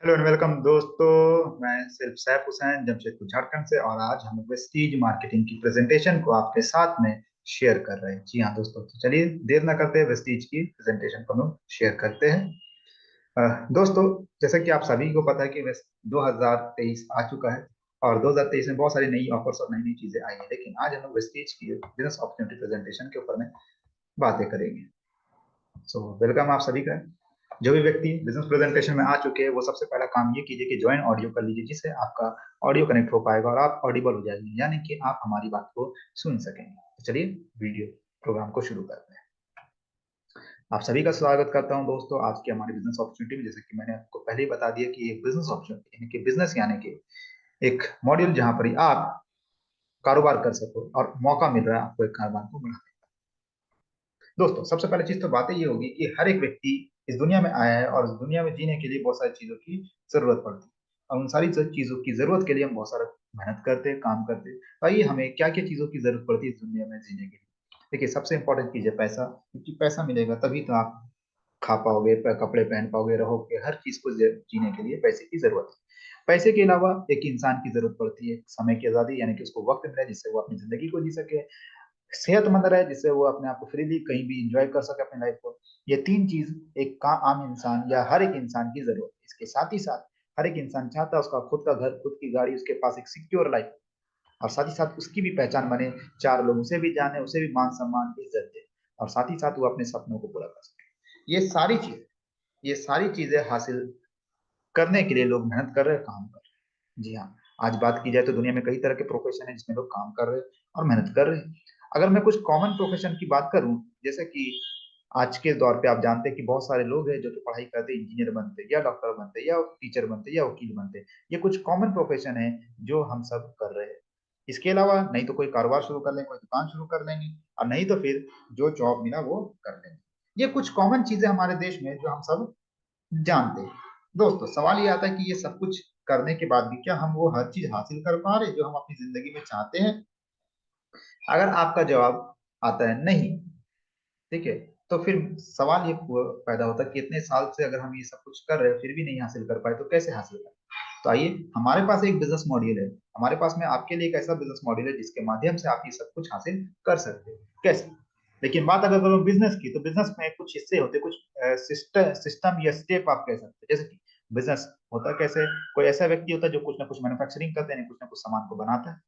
Hello and welcome दोस्तों। मैं सिर्फ सैफ हुसैन जमशेदपुर झारखंड से और आज हम वेस्टीज मार्केटिंग की प्रेजेंटेशन को आपके साथ में शेयर कर रहे हैं। जी हाँ दोस्तों, तो चलिए देर ना करते हैं, वेस्टीज की प्रेजेंटेशन को हम लोग शेयर करते हैं। दोस्तों, जैसा कि आप सभी को पता है कि 2023 आ चुका है और 2023 में बहुत सारी नई ऑफर्स और नई नई चीजें आई हैं, लेकिन आज हम लोग वेस्टीज की बिजनेस अपॉर्चुनिटी प्रेजेंटेशन के ऊपर में बातें करेंगे। सो वेलकम आप सभी का। जो भी व्यक्ति बिजनेस प्रेजेंटेशन में आ चुके हैं वो सबसे पहला काम ये कीजिए कि ज्वाइन ऑडियो कर लीजिए, जिससे आपका ऑडियो कनेक्ट हो पाएगा और आप ऑडिबल हो जाएंगे, यानी कि आप हमारी बात को सुन सकेंगे। तो चलिए वीडियो प्रोग्राम को शुरू करते हैं। आप सभी का स्वागत करता हूं दोस्तों आज की हमारी बिजनेस अपॉर्चुनिटी में। जैसे कि मैंने आपको पहले ही बता दिया कि एक बिजनेस अपॉर्चुनिटी यानी कि बिजनेस यानी कि एक मॉड्यूल जहां पर ही आप कारोबार कर सको और मौका मिल रहा है आपको एक कारोबार को बढ़ाने। दोस्तों, सबसे पहले चीज तो बातें ये होगी कि हर एक व्यक्ति इस दुनिया में आया है और इस दुनिया में जीने के लिए बहुत सारी चीजों की जरूरत पड़ती है और उन सारी चीजों की जरूरत के लिए हम बहुत सारा मेहनत करते हैं, काम करते हैं। तो आइए, हमें क्या क्या चीजों की जरूरत पड़ती है इस दुनिया में जीने के लिए। देखिए, सबसे इंपॉर्टेंट चीज है पैसा, क्योंकि पैसा मिलेगा तभी तो आप खा पाओगे, कपड़े पहन पाओगे, रहोगे। हर चीज को जीने के लिए पैसे की जरूरत है। पैसे के अलावा एक इंसान की जरूरत पड़ती है समय की आजादी, यानी कि उसको वक्त मिले जिससे वो अपनी जिंदगी को जी सके। सेहतमंद रहे जिससे वो अपने आप को फ्रीली कहीं भी इंजॉय कर सके अपनी लाइफ को। ये तीन चीज एक का आम इंसान या हर एक इंसान की जरूरत है। इसके साथ ही साथ हर एक इंसान चाहता है उसका खुद का घर, खुद की गाड़ी, उसके पास एक सिक्योर लाइफ, और साथ ही साथ उसकी भी पहचान बने, चार लोग उसे भी जाने, उसे भी मान सम्मान इज्जत दे, और साथ ही साथ वो अपने सपनों को पूरा कर सके। ये सारी चीजें हासिल करने के लिए लोग मेहनत कर रहे हैं, काम कर रहे हैं। जी हाँ, आज बात की जाए तो दुनिया में कई तरह के प्रोफेशन है जिसमें लोग काम कर रहे हैं और मेहनत कर रहे हैं। अगर मैं कुछ कॉमन प्रोफेशन की बात करूं, जैसे कि आज के दौर पे आप जानते हैं कि बहुत सारे लोग हैं जो कि पढ़ाई करते, इंजीनियर बनते या डॉक्टर बनते या टीचर बनते या वकील बनते। ये कुछ कॉमन प्रोफेशन है जो हम सब कर रहे हैं। इसके अलावा नहीं तो कोई कारोबार शुरू कर लेंगे, कोई दुकान शुरू कर लेंगे, और नहीं तो फिर जो जॉब मिला वो कर लेंगे। ये कुछ कॉमन चीजें हमारे देश में जो हम सब जानते हैं। दोस्तों, सवाल ये आता है कि ये सब कुछ करने के बाद भी क्या हम वो हर चीज हासिल कर पा रहे जो हम अपनी जिंदगी में चाहते हैं? अगर आपका जवाब आता है नहीं, ठीक है, तो फिर सवाल ये पैदा होता है कि इतने साल से अगर हम ये सब कुछ कर रहे हैं फिर भी नहीं हासिल कर पाए तो कैसे हासिल करें? तो आइए, हमारे पास एक बिजनेस मॉड्यूल है। हमारे पास में आपके लिए एक ऐसा बिजनेस मॉड्यूल है जिसके माध्यम से आप ये सब कुछ हासिल कर सकते हैं। कैसे? लेकिन बात अगर करो बिजनेस की, तो बिजनेस में कुछ हिस्से होते हैं, कुछ सिस्टम या स्टेप आप कह सकते हैं। जैसे कि बिजनेस होता कैसे? कोई ऐसा व्यक्ति होता है जो कुछ ना कुछ मैन्युफैक्चरिंग करते हैं, कुछ ना कुछ सामान को बनाता है।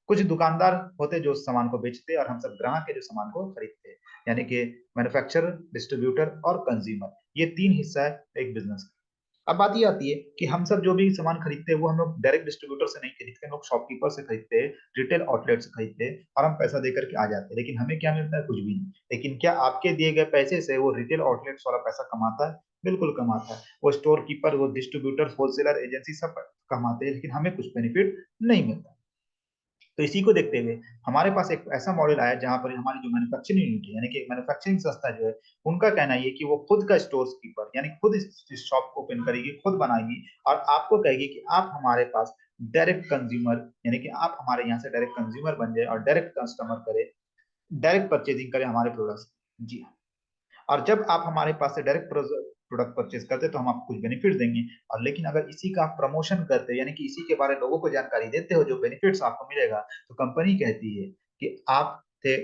कुछ दुकानदार होते हैं जो सामान को बेचते हैं और हम सब ग्राहक है जो सामान को खरीदते हैं, यानी कि मैन्युफैक्चरर, डिस्ट्रीब्यूटर और कंज्यूमर। ये तीन हिस्सा है एक बिजनेस का। अब बात ये आती है कि हम सब जो भी सामान खरीदते हैं वो हम लोग डायरेक्ट डिस्ट्रीब्यूटर से नहीं खरीदते, हम लोग शॉपकीपर से खरीदते हैं, रिटेल आउटलेट से खरीदते हैं और हम पैसा देकर के आ जाते हैं। लेकिन हमें क्या मिलता है? कुछ भी नहीं। लेकिन क्या आपके दिए गए पैसे से वो रिटेल आउटलेट्स वाला पैसा कमाता है? बिल्कुल कमाता है। वो स्टोर कीपर, वो डिस्ट्रीब्यूटर, होलसेलर, एजेंसी सब कमाते हैं, लेकिन हमें कुछ बेनिफिट नहीं मिलता। तो इसी को देखते हुए हमारे पास एक ऐसा मॉडल आया जहां पर हमारी जो मैन्युफैक्चरिंग यूनिट है, यानी कि मैन्युफैक्चरिंग संस्था जो है, उनका कहना ये कि वो खुद का स्टोर कीपर, यानी खुद इस शॉप को ओपन करेगी, खुद बनाएगी और आपको कहेगी कि आप हमारे पास डायरेक्ट कंज्यूमर, यानी कि आप हमारे यहाँ से डायरेक्ट कंज्यूमर बन जाए और डायरेक्ट कस्टमर करे, डायरेक्ट परचेजिंग करे हमारे प्रोडक्ट्स। जी हाँ। और जब आप हमारे पास से डायरेक्ट प्रोडक्ट परचेज करते तो हम आपको कुछ बेनिफिट देंगे। और लेकिन अगर इसी का आप प्रमोशन करते हो, यानी कि इसी के बारे में लोगों को जानकारी देते हो जो बेनिफिट्स आपको मिलेगा, तो कंपनी कहती है कि आप थे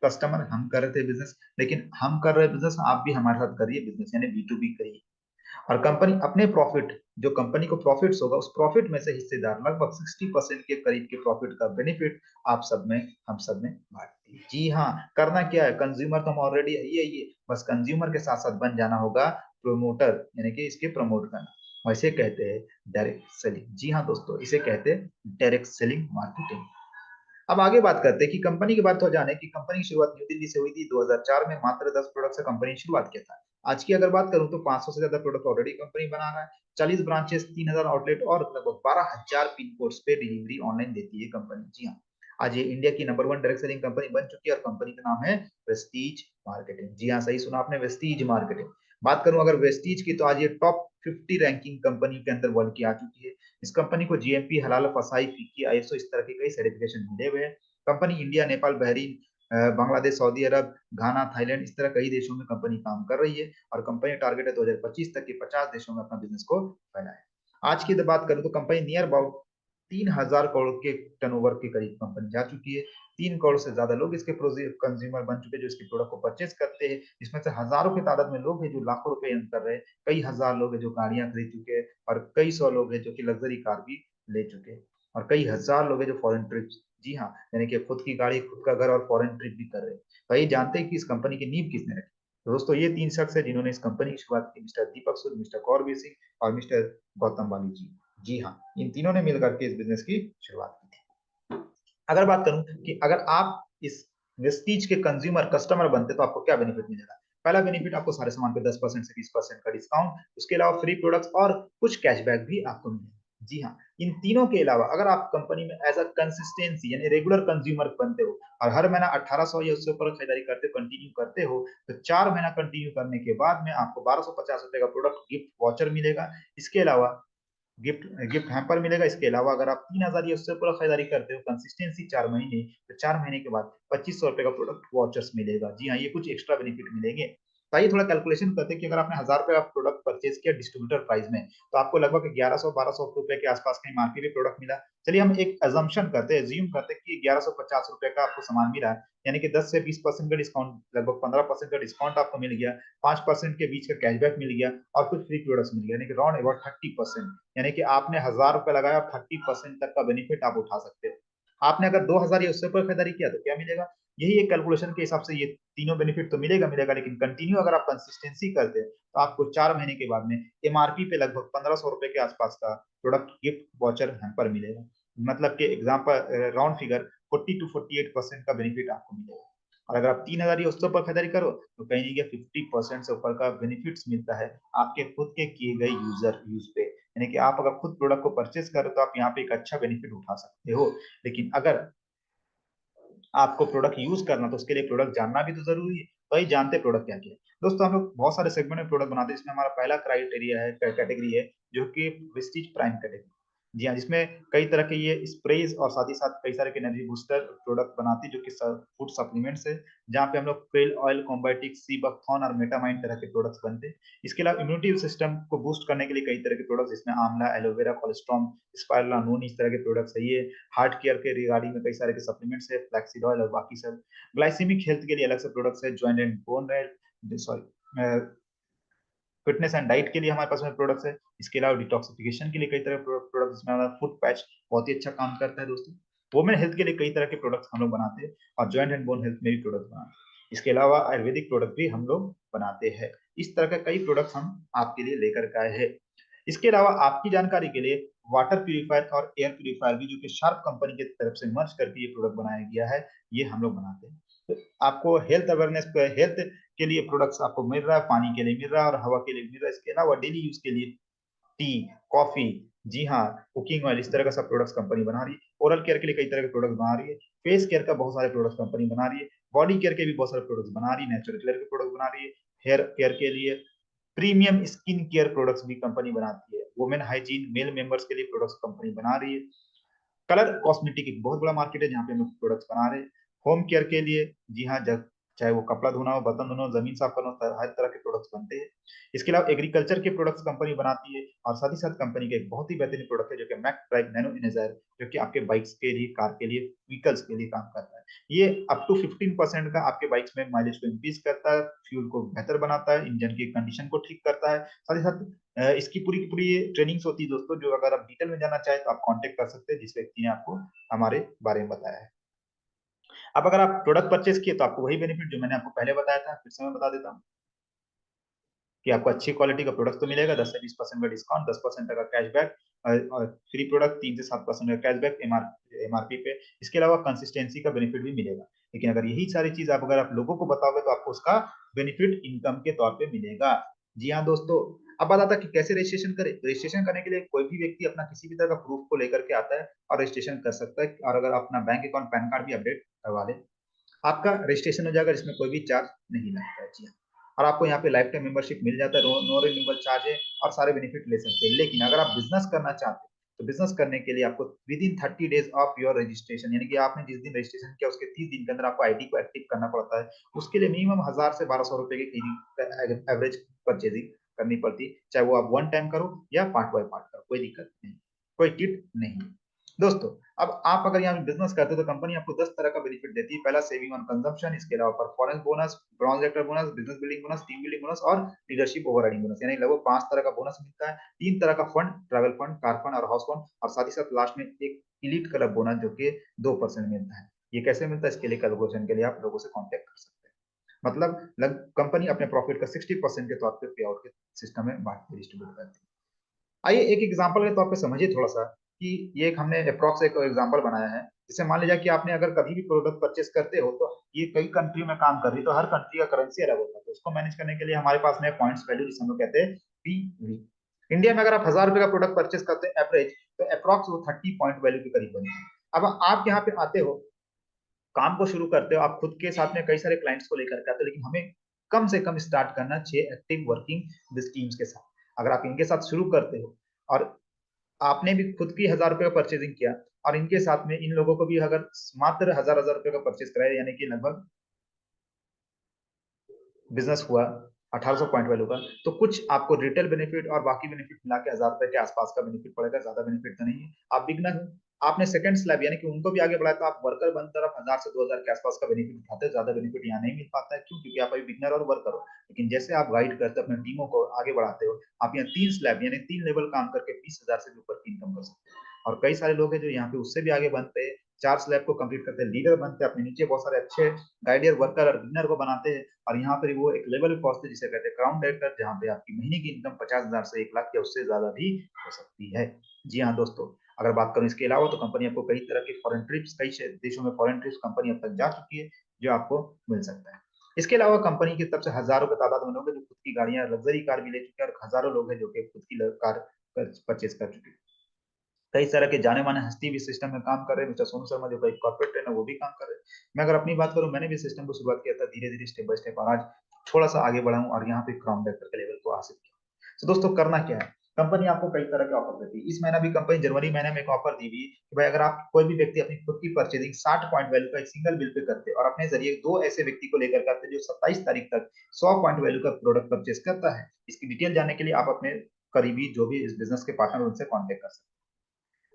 कस्टमर, हम कर रहे थे बिजनेस, लेकिन हम कर रहे बिजनेस, आप भी हमारे साथ करिए बिजनेस, यानी B2B करिए। और कंपनी अपने प्रॉफिट, जो कंपनी को प्रॉफिट्स होगा, उस प्रॉफिट में से हिस्सेदार लगभग 60% के करीब के प्रॉफिट का बेनिफिट आप सब में, हम सब में बांटती है। जी हाँ, करना क्या है? कंज्यूमर तो हम ऑलरेडी है ये बस कंज्यूमर के साथ साथ बन जाना होगा प्रोमोटर, यानी कि इसके प्रमोट करना। वैसे कहते हैं डायरेक्ट सेलिंग। जी हाँ दोस्तों, इसे कहते हैं डायरेक्ट सेलिंग मार्केटिंग। अब आगे बात करते हैं कि कंपनी की बात हो जाने की कंपनी की शुरुआत न्यू दिल्ली से हुई थी 2004 में, मात्र 10 प्रोडक्ट से कंपनी की शुरुआत किया था। आज की अगर बात करूं तो 500 से ज्यादा प्रोडक्ट ऑलरेडी कंपनी बना रहा है, 40 ब्रांचेस, 3000 आउटलेट और लगभग 12,000 पिन कोड्स पे डिलीवरी ऑनलाइन देती है कंपनी। जी हाँ, आज ये इंडिया की नंबर 1 डायरेक्ट सेलिंग कंपनी बन चुकी है और कंपनी का नाम है वेस्टीज मार्केटिंग। जी हाँ, सही सुना आपने, वेस्टीज मार्केटिंग। बात करूं अगर वेस्टीज की, तो आज ये टॉप 50 रैंकिंग कंपनी के अंदर वर्ल्ड की आ चुकी है। इस कंपनी को जीएमपी, हलाल, फसाई, फिक्की, आईएसओ इस तरह के कई सर्टिफिकेशन मिले हुए हैं। Company India, Nepal, Bahrain, Bangladesh, Saudi Arabia, Ghana, Thailand इस तरह कई देशों में कंपनी काम कर रही है और कंपनी टारगेट है 2025 तक के 50 देशों में अपना बिजनेस को फैलाए। आज की बात करूं तो कंपनी नियर अबाउट 3,000 करोड़ के टर्नओवर के करीब कंपनी जा चुकी है। 3 करोड़ से ज्यादा लोग इसके कंज्यूमर बन चुके हैं जो इसके प्रोडक्ट को परचेज करते हैं। इसमें से हजारों की तादाद में लोग हैं जो लाखों रुपए अर्न कर रहे हैं, कई हजार लोग हैं जो गाड़ियां खरीद चुके हैं, और कई सौ लोग हैं जो कि लग्जरी कार भी ले चुके हैं, और कई हजार लोग हैं जो फॉरेन ट्रिप, जी हाँ, यानी कि खुद की गाड़ी, खुद का घर और फॉरेन ट्रिप भी कर रहे हैं। तो ये जानते हैं कि इस कंपनी की नींव किसने रखी। तो दोस्तों ये 3 शख्स है जिन्होंने इस कंपनी की शुरुआत की, मिस्टर दीपक सूद, मिस्टर कौरवी सिंह और मिस्टर गौतम वाली जी। जी हाँ, इन तीनों ने मिलकर के इस बिजनेस की शुरुआत की थी। अगर बात करूं कि अगर आप इस वेस्टीज के कंज्यूमर कस्टमर बनते तो आपको क्या बेनिफिट मिलेगा। पहला बेनिफिट, आपको सारे सामान पे 10% से 20% का डिस्काउंट, उसके अलावा फ्री प्रोडक्ट्स और कुछ कैशबैक भी आपको मिलेगा। जी हाँ, इन तीनों के अलावा अगर आप कंपनी में एज अ कंसिस्टेंसी यानी रेगुलर कंज्यूमर बनते हो और हर महीना 1800 या उससे ऊपर खरीदारी करते कंटिन्यू करते हो, तो 4 महीना कंटिन्यू करने के बाद में आपको 1250 रुपए का प्रोडक्ट गिफ्ट वॉचर मिलेगा। इसके अलावा गिफ्ट गिफ्ट हैम्पर मिलेगा। इसके अलावा अगर आप 3,000 या उससे पूरा खरीदारी करते हो कंसिस्टेंसी 4 महीने, तो 4 महीने के बाद 2500 रुपए का प्रोडक्ट वॉचर्स मिलेगा। जी हाँ, ये कुछ एक्स्ट्रा बेनिफिट मिलेंगे। तो आइए थोड़ा कैलकुलेशन करते हैं कि अगर आपने 1000 रुपए का प्रोडक्ट परचेज किया डिस्ट्रीब्यूटर प्राइस में, तो आपको लगभग 1100-1200 रुपए के आसपास का एमआरपी भी प्रोडक्ट मिला। चलिए हम एक अजम्पशन करते हैं, ज्यूम करते हैं कि 1150 रुपए का आपको सामान मिला है, यानी कि 10 से 20% का डिस्काउंट, लगभग 15% का डिस्काउंट आपको मिल गया, 5% के बीच का कैशबैक मिल गया और कुछ फ्री प्रोडक्ट्स मिल गया, यानी कि राउंड अबाउट 30%। यानी कि आपने 1000 रुपए लगाया, 30% तक का बेनिफिट आप उठा सकते हो। आपने अगर 2000 या उससे ऊपर खरीदारी किया तो क्या मिलेगा। यही एक कैलकुलेशन के हिसाब से ये तीनों बेनिफिट तो मिलेगा मिलेगा, लेकिन कंटिन्यू अगर आप कंसिस्टेंसी करते हैं तो आपको 4 महीने के बाद में एमआरपी पे लगभग 1500 रुपए के आसपास का प्रोडक्ट गिफ्ट वॉचर हैम्पर मिलेगा। मतलब कि एग्जाम्पल राउंड फिगर 40 to 48% का बेनिफिट आपको मिलेगा। और अगर आप 3000 या उससे ऊपर खरीदारी करो तो कहीं नहीं गया 50% से ऊपर का बेनिफिट्स मिलता है आपके खुद के किए गए यूज पे। यानी कि आप अगर खुद प्रोडक्ट को परचेज करो तो आप यहाँ पे एक अच्छा बेनिफिट उठा सकते हो। लेकिन अगर आपको प्रोडक्ट यूज करना तो उसके लिए प्रोडक्ट जानना भी तो जरूरी है। तो ये जानते प्रोडक्ट क्या क्या है। दोस्तों हम लोग बहुत सारे सेगमेंट में प्रोडक्ट बनाते हैं, इसमें हमारा पहला क्राइटेरिया है, कैटेगरी है, जो कि विस्टीज प्राइम कैटेगरी। जी हाँ, जिसमें कई तरह के ये स्प्रेज और साथ ही साथ कई सारे के एनर्जी बूस्टर प्रोडक्ट बनाती है जो कि फूड सप्लीमेंट्स है, जहाँ पे हम लोग क्रेल ऑयल, कॉम्बायोटिक, सीबकथॉन और मेटामाइन तरह के प्रोडक्ट्स बनते हैं। इसके अलावा इम्यूनिटी सिस्टम को बूस्ट करने के लिए कई तरह के प्रोडक्ट्स, जिसमें आंवला, एलोवेरा, कोलेस्ट्रॉम, स्पाइरुलिना, नून, इस तरह के प्रोडक्ट्स है ये। हार्ट केयर के रिगार्डिंग में कई सारे के सप्लीमेंट्स है, फ्लैक्सीड ऑयल और बाकी सब। ग्लाइसेमिक हेल्थ के लिए अलग से प्रोडक्ट्स है, joint and bone, sorry, fitness and diet के लिए हमारे पास में प्रोडक्ट्स है। इसके अलावा डिटॉक्सिफिकेशन के लिए कई तरह के प्रोडक्ट्स, जिसमें हमारा फुट पैच बहुत ही अच्छा काम करता है दोस्तों। वुमेन हेल्थ के लिए कई तरह के प्रोडक्ट्स हम लोग बनाते हैं, और जॉइंट एंड बोन हेल्थ में भी प्रोडक्ट बनाते हैं। इसके अलावा आयुर्वेदिक प्रोडक्ट भी हम लोग बनाते हैं। इस तरह के कई प्रोडक्ट्स हम आपके लिए लेकर के आए हैं। इसके अलावा आपकी जानकारी के लिए वाटर प्यूरिफायर और एयर प्यूरिफायर भी, जो कि शार्प कंपनी की तरफ से मर्ज करके ये प्रोडक्ट बनाया गया है, ये हम लोग बनाते हैं। तो आपको हेल्थ अवेयरनेस, हेल्थ के लिए प्रोडक्ट्स आपको मिल रहा है, पानी के लिए मिल रहा है और हवा के लिए मिल रहा है। इसके अलावा डेली यूज के लिए टी, कॉफी, जी हाँ, कुकिंग ऑयल, इस तरह का सब प्रोडक्ट्स कंपनी बना रही है। ओरल केयर के लिए कई तरह के प्रोडक्ट्स बना रही है। फेस केयर का बहुत सारे प्रोडक्ट्स कंपनी बना रही है। बॉडी केयर के भी बहुत सारे प्रोडक्ट्स बना रही है। नेचुरल केयर के प्रोडक्ट बना रही है। हेयर केयर के लिए प्रीमियम स्किन केयर प्रोडक्ट्स भी कंपनी बनाती है। वुमेन हाइजीन, मेल मेंबर्स के लिए प्रोडक्ट्स कंपनी बना रही है। कलर कॉस्मेटिक एक बहुत बड़ा मार्केट है जहाँ पे हम लोग प्रोडक्ट्स बना रहे हैं। होम केयर के लिए, जी हाँ, जब चाहे वो कपड़ा धोना हो, बर्तन धोना हो, जमीन साफ करना हो, हर तरह के प्रोडक्ट्स बनते हैं। इसके अलावा एग्रीकल्चर के प्रोडक्ट्स कंपनी बनाती है, और साथ ही साथ कंपनी का एक बहुत ही बेहतरीन प्रोडक्ट है जो कि मैक ड्राइव नैनो इनेजायर, जो कि आपके बाइक्स के लिए, कार के लिए, व्हीकल्स के लिए काम करता है। ये अप टू 15% का आपके बाइक्स में माइलेज को इंक्रीज करता है, फ्यूल को बेहतर बनाता है, इंजन की कंडीशन को ठीक करता है। साथ ही साथ इसकी पूरी की पूरी ट्रेनिंग्स होती है दोस्तों, जो अगर आप डिटेल में जानना चाहें तो आप कांटेक्ट कर सकते हैं जिस व्यक्ति ने आपको हमारे बारे में बताया है। अब अगर आप प्रोडक्ट परचेज किए तो आपको वही बेनिफिट जो मैंने आपको पहले बताया था, फिर से मैं बता देता हूँ कि आपको अच्छी क्वालिटी का प्रोडक्ट तो मिलेगा, 10 से 20% का डिस्काउंट, 10% का कैशबैक, और फ्री प्रोडक्ट, 3 से 7% का कैशबैक एमआरपी पे। इसके अलावा कंसिस्टेंसी का बेनिफिट भी मिलेगा। लेकिन अगर यही सारी चीज आप अगर आप लोगों को बताओगे तो आपको उसका बेनिफिट इनकम के तौर पे मिलेगा। जी हाँ दोस्तों, अब बात आता है कि कैसे रजिस्ट्रेशन करें। रजिस्ट्रेशन करने के लिए कोई भी व्यक्ति अपना किसी भी तरह का प्रूफ को लेकर के आता है और रजिस्ट्रेशन कर सकता है, और अगर अपना बैंक अकाउंट, पैन कार्ड भी अपडेट करवा ले, आपका रजिस्ट्रेशन हो जाएगा, जिसमें कोई भी चार्ज नहीं लगता है। जी हाँ, और आपको यहाँ पे लाइफ टाइम मेंबरशिप मिल जाता है, नो रिन्यूअल चार्ज है, और सारे बेनिफिट ले सकते हैं। लेकिन अगर आप बिजनेस करना चाहते हैं तो बिजनेस करने के लिए आपको with in 30 days of your registration, यानी कि आपने जिस दिन रजिस्ट्रेशन किया उसके 30 दिन के अंदर आपको आईडी को एक्टिव करना पड़ता है। उसके लिए मिनिमम 1000 से 1200 रुपए की एवरेज परचेजिंग करनी पड़ती, चाहे वो आप वन टाइम करो या पार्ट बाय पार्ट करो, कोई दिक्कत नहीं, कोई टिप नहीं। दोस्तों अब आप अगर यहाँ बिजनेस करते हो तो कंपनी आपको 10 तरह का बेनिफिट देती है। पहला सेविंग ऑन कंजम्पशन, इसके अलावा performance bonus, bronze actor bonus, business building bonus, team building bonus और लीडरशिप ओवरराइडिंग बोनस, यानी लगभग 5 तरह का बोनस मिलता है। 3 तरह का fund, travel fund, car fund और हाउस फंड, और साथ ही साथ लास्ट में एक इलीट क्लब बोनस जो कि 2% मिलता है। ये कैसे मिलता है, इसके लिए कैलकुलेशन के लिए आप लोगों से कॉन्टेक्ट कर सकते हैं। मतलब कंपनी अपने प्रॉफिट का 60% के तौर पर पे आउट के सिस्टम में बांटती, डिस्ट्रीब्यूट करती है। आइए एक एग्जांपल के तौर पे समझिए थोड़ा सा कि ये एक हमने अप्रॉक्स एक एग्जांपल बनाया है। जैसे मान लीजिए कि आपने अगर कभी भी प्रोडक्ट परचेस करते हो तो ये कई कंट्री में काम कर रही है, तो हर कंट्री का करेंसी अलग होता है, तो उसको मैनेज करने के लिए हमारे पास में पॉइंट्स वैल्यू जिसे हम लोग कहते हैं पीवी। इंडिया में अगर आप 1000 रुपए का प्रोडक्ट परचेस करते हैं एवरेज, तो अप्रॉक्स वो 30 पॉइंट वैल्यू के करीब बनेगी। अब आप यहाँ पे आते हो, काम को शुरू करते हो, आप खुद के साथ में कई सारे क्लाइंट्स को लेकर के आते हो, लेकिन हमें कम से कम स्टार्ट करना 6 एक्टिव वर्किंग टीम्स के साथ। अगर आप इनके साथ शुरू करते हो और आपने भी खुद की 1000 रुपए का परचेजिंग किया और इनके साथ में इन लोगों को भी अगर मात्र 1000 रुपए का परचेज कराया, यानी कि लगभग बिजनेस हुआ 1800 पॉइंट वैल्यू का, तो कुछ आपको रिटेल बेनिफिट और बाकी बेनिफिट मिला के 1000 रुपए के आसपास का बेनिफिट पड़ेगा, ज्यादा बेनिफिट तो नहीं है। आप बिगनर हो, आपने सेकंड स्लैब यानी कि उनको भी आगे बढ़ाया, तो आप वर्कर बन तरफ 1000 से 2000 के आसपास का बेनिफिट उठाते हैं। ज्यादा बेनिफिट यहाँ नहीं मिल पाता है, क्यों? क्योंकि आप अभी बिगनर और वर्कर हो। लेकिन जैसे आप गाइड करते हो, अपने टीमों को आगे बढ़ाते हो, आप यहाँ 3 स्लैब यानी 3 लेवल काम करके 20,000 से भी ऊपर की इनकम कर सकते हो। और कई सारे लोग हैं जो यहाँ पे उससे भी आगे बनते हैं, 4 स्लैब को कंप्लीट करते हैं, लीडर बनते हैं, अपने नीचे बहुत सारे अच्छे गाइडियर वर्कर और बिगनर को बनाते हैं, और यहाँ पर वो एक लेवल पे पहुंचते हैं जिसे कहते हैं क्राउन डायरेक्टर, जहाँ पे आपकी महीने की इनकम 50,000 से 1 लाख या उससे ज्यादा भी हो सकती है। जी हाँ दोस्तों, अगर बात करूं इसके अलावा, तो कंपनी आपको कई तरह के फॉरेन ट्रिप्स, कई देशों में फॉरेन ट्रिप्स कंपनी अब तक जा चुकी है, जो आपको मिल सकता है। इसके अलावा कंपनी की तरफ से हजारों की तादाद में लोग हैं जो खुद की गाड़ियां, लग्जरी कार भी ले चुके हैं, और हजारों लोग हैं जो कि खुद की कार परचेज कर चुके हैं। कई तरह के जाने माने हस्ती भी सिस्टम में काम कर रहे हैं। मिस्टर सोनू शर्मा जो कोई कॉर्पोरेट ट्रेनर, वो भी काम कर रहे हैं। मैं अगर अपनी बात करूं, मैंने भी सिस्टम को शुरुआत किया था धीरे धीरे, स्टेप बाय स्टेप, और आज थोड़ा सा आगे बढ़ा हूं और यहाँ पे क्राउन डायरेक्टर के लेवल को हासिल किया। तो दोस्तों करना क्या है, कंपनी आपको कई तरह के ऑफर देती है। इस महीना भी कंपनी जनवरी महीने में एक ऑफर दी हुई कि भाई अगर आप कोई भी व्यक्ति अपनी खुद की परचेजिंग 60 पॉइंट वैल्यू का एक सिंगल बिल पे करते हैं और अपने जरिए 2 ऐसे व्यक्ति को लेकर करते हैं जो 27 तारीख तक 100 पॉइंट वैल्यू का प्रोडक्ट परचेज करता है, इसकी डिटेल जानने के लिए आप अपने करीबी जो भी इस बिजनेस के पार्टनर उनसे कॉन्टेक्ट कर सकते हैं।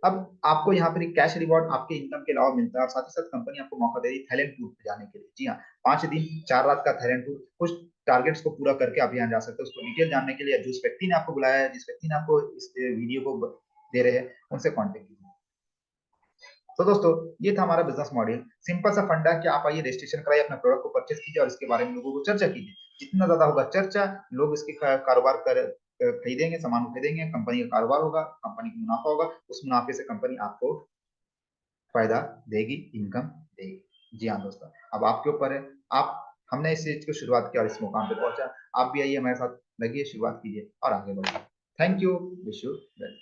अब आपको यहाँ पर कैश रिवॉर्ड आपके इनकम के अलावा मिलता है, और साथ ही साथ कंपनी आपको मौका दे रही है थाईलैंड टूर पे जाने के लिए। जी हाँ, 5 दिन 4 रात का थाईलैंड टूर, कुछ टारगेट्स को पूरा करके आप यहाँ जा सकते हो। उसको डिटेल जानने के लिए जिस व्यक्ति ने आपको बुलाया है, जिस व्यक्ति ने आपको इस वीडियो को दे रहे हैं, उनसे कॉन्टेक्ट कीजिए। तो दोस्तों ये था हमारा बिजनेस मॉडल। सिंपल सा फंडा है कि आप आइए, रजिस्ट्रेशन कराइए, अपना प्रोडक्ट को परचेज कीजिए और इसके बारे में लोगों को चर्चा कीजिए। जितना ज्यादा होगा चर्चा, लोग इसके कारोबार कर खरीदेंगे, सामान खरीदेंगे, कंपनी का कारोबार होगा, कंपनी को मुनाफा होगा, उस मुनाफे से कंपनी आपको फायदा देगी, इनकम देगी। जी हाँ दोस्तों, अब आपके ऊपर है। आप हमने इस चीज को शुरुआत किया और इस मुकाम पे पहुंचा, आप भी आइए हमारे साथ, लगिए, शुरुआत कीजिए और आगे बढ़िए। Thank you, wish you well.